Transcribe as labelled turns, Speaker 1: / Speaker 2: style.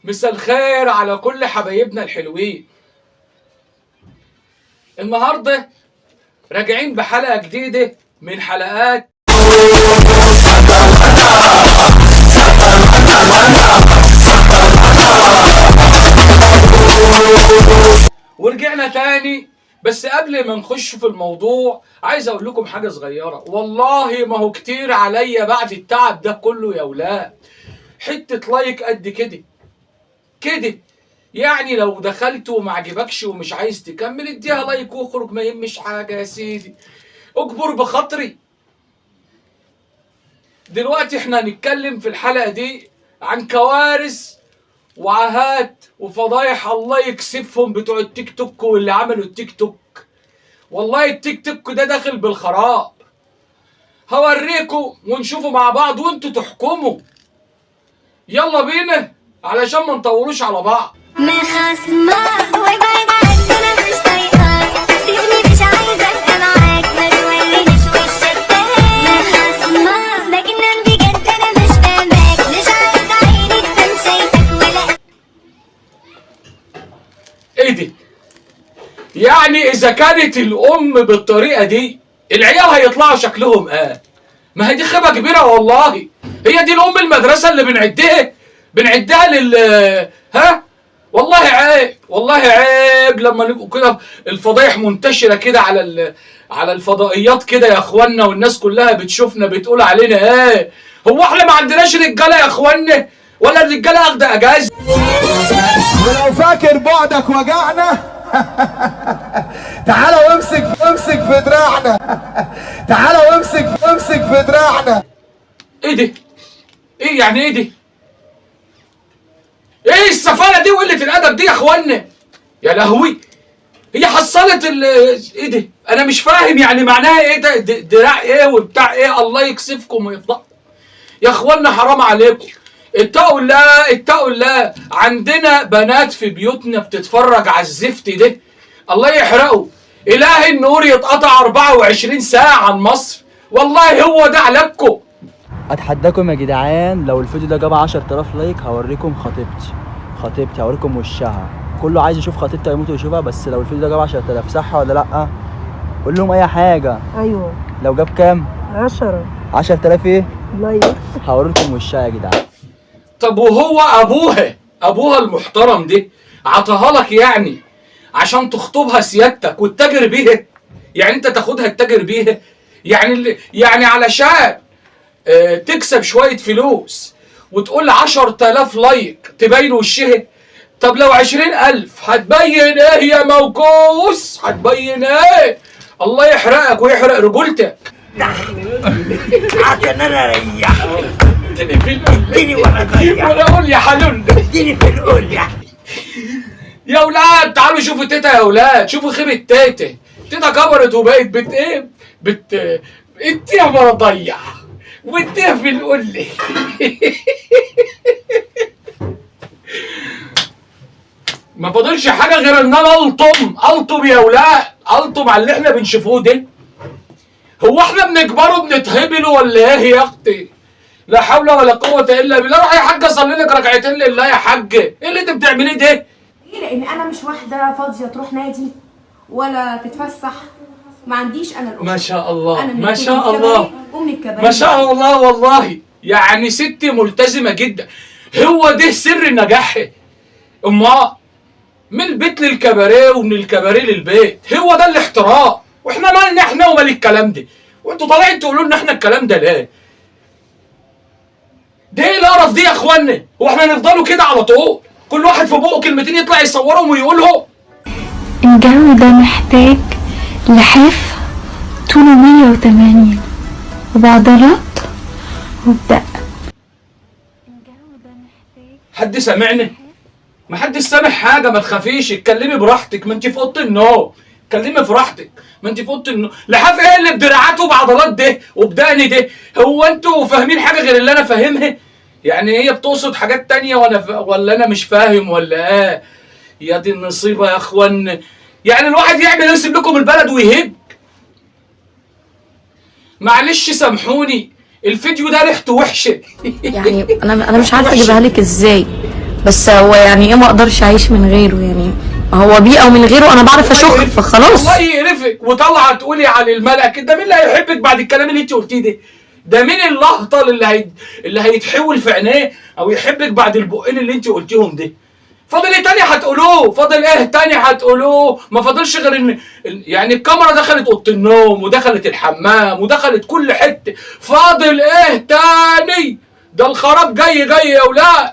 Speaker 1: مساء الخير على كل حبايبنا الحلوين. النهارده راجعين بحلقة جديدة من حلقات ورجعنا تاني. بس قبل ما نخش في الموضوع عايز اقول لكم حاجة صغيرة، والله ما هو كتير عليا بعد التعب ده كله يا ولاد. حتة لايك قد كده كده، يعني لو دخلت وما عجبكش ومش عايز تكمل اديها لايك واخرج، ما يهمش حاجه يا سيدي، اجبر بخاطري. دلوقتي احنا هنتكلم في الحلقه دي عن كوارث وعاهات وفضايح الله يكسفهم بتوع التيك توك واللي عملوا التيك توك. والله التيك توك ده داخل بالخراب. هوريكم ونشوفوا مع بعض وانتوا تحكموا. يلا بينا علشان ما نطولوش على بعض.
Speaker 2: مخصمة وابعد عني انا مش طايقاك، سيبني مش عايزة ابقى معاك، ما تورينيش وشك تاني. مخصمة بجنن بجد انا مش فاهماك، مش عايزة عيني تكون شايفاك ولا
Speaker 1: ايه دي؟ يعني اذا كانت الام بالطريقه دي العيال هيطلعوا شكلهم ما هي دي خيبه كبيره والله. هي دي الام المدرسه اللي بنعدها ها؟ والله عيب، والله عيب لما نبقوا كده الفضايح منتشره كده على الفضائيات كده يا اخوانا، والناس كلها بتشوفنا بتقول علينا هو احنا ما عندناش رجاله يا اخوانا؟ ولا الرجاله اخده اجازه؟
Speaker 3: ولو فاكر بعدك وجعنا تعالى وامسك في دراعنا، تعالى وامسك في دراعنا.
Speaker 1: ايه ده؟ ايه يعني ايه دي؟ ايه السفاله دي وقله الادب دي يا اخوانا؟ يا لهوي، هي حصلت ايه ده؟ انا مش فاهم يعني معناها ايه ده؟ دراع ايه وبتاع ايه؟ الله يكسفكم ويفضحكم يا اخوانا، حرام عليكم. اتقوا الله اتقوا الله. عندنا بنات في بيوتنا بتتفرج على الزفت ده، الله يحرقه. الهي النور يتقطع 24 ساعه عن مصر، والله هو ده علاجكم.
Speaker 4: اتحداكم يا جدعان، لو الفيديو ده جاب 10000 لايك هوريكم خطيبتي هوريكم وشها. كله عايز يشوف خطيبتي هيموت ويشوفها، بس لو الفيديو ده جاب 10000 صح ولا لا؟ قول لهم اي حاجه.
Speaker 5: ايوه
Speaker 4: لو جاب كام؟
Speaker 5: 10,000
Speaker 4: ايه
Speaker 5: لايك
Speaker 4: هوريكم وشها يا جدعان.
Speaker 1: طب وهو ابوها المحترم دي عطاها لك يعني عشان تخطبها سيادتك وتتاجر بيها؟ يعني انت تاخدها تتاجر بيها؟ يعني علشان تكسب شويه فلوس وتقول 10000 لايك تبين وشها؟ طب لو 20,000 هتبين ايه يا موكوس؟ هتبين ايه؟ الله يحرقك ويحرق رجولتك.
Speaker 6: عشان انا اريح.
Speaker 1: اديني في القول،
Speaker 6: اديني وانا ضيع.
Speaker 1: ولا اقول يا حلول.
Speaker 6: اديني في القول
Speaker 1: يا ولاد تعالوا شوفوا تيتا، يا ولاد شوفوا خيبة تيتا. تيتا كبرت وبقت انت يا مرضيع واديها في القل. ما فاضلش حاجه غير ان انا الطم يا ولاد، الطم على اللي احنا بنشوفوه ده. هو احنا بنكبره بنتهبله ولا ايه يا اختي؟ لا حول ولا قوه الا بالله. روح يا حاجه صلي لك ركعتين لله يا حاجه. ايه اللي انت بتعمليه ده؟
Speaker 7: لان انا مش واحده فاضيه تروح نادي ولا تتفسح، ما عنديش انا الأم.
Speaker 1: ما شاء الله
Speaker 7: أنا
Speaker 1: ما شاء الله
Speaker 7: الكباري
Speaker 1: ما شاء الله، والله يعني ستي ملتزمه جدا. هو ده سر نجاحها. من البيت للكباريه ومن الكباريه للبيت، هو ده الاحترام. واحنا مالنا احنا ومال الكلام ده؟ وانتوا طالعين تقولوا لنا احنا الكلام ده ليه؟ ده ايه القرف دي يا اخوانا؟ هو احنا نفضلوا كده على طول كل واحد في بقه كلمتين يطلع يصورهم ويقولهم؟
Speaker 8: الجو ده محتاج لحاف طوله 180 وبعضلات وبدق.
Speaker 1: حد سامعني؟ ما حدش سامع حاجه. ما تخافيش، اتكلمي براحتك، ما انت في اوضه النوم. اتكلمي في راحتك، ما انت في اوضه النوم. لحاف ايه اللي بدراعاته وبعضلات ده وبدقني ده؟ هو انتوا فاهمين حاجه غير اللي انا فاهمها؟ يعني هي بتقصد حاجات تانية ولا انا مش فاهم ولا ايه؟ يا دي النصيبه يا اخوان. يعني الواحد يعمل يسيب لكم البلد ويهب؟ معلش سامحوني، الفيديو ده ريحته وحشه.
Speaker 9: يعني انا مش عارفه اجيبها لك ازاي. بس هو يعني ايه ما اقدرش اعيش من غيره؟ يعني هو بيه او من غيره انا بعرف اشخ فخلاص.
Speaker 1: الله يقرفك وطالعه تقولي على الملأ كده. مين اللي هيحبك بعد الكلام اللي انت قلتيه ده؟ ده مين اللهطل اللي هيتحول في عينيه او يحبك بعد البقين اللي انت قلتيهم ده؟ فاضل ايه تاني هتقولوه؟ فاضل ايه تاني هتقولوه؟ ما فاضلش غير ان يعني الكاميرا دخلت اوضه النوم ودخلت الحمام ودخلت كل حته. فاضل ايه تاني؟ ده الخراب جاي جاي يا ولاد.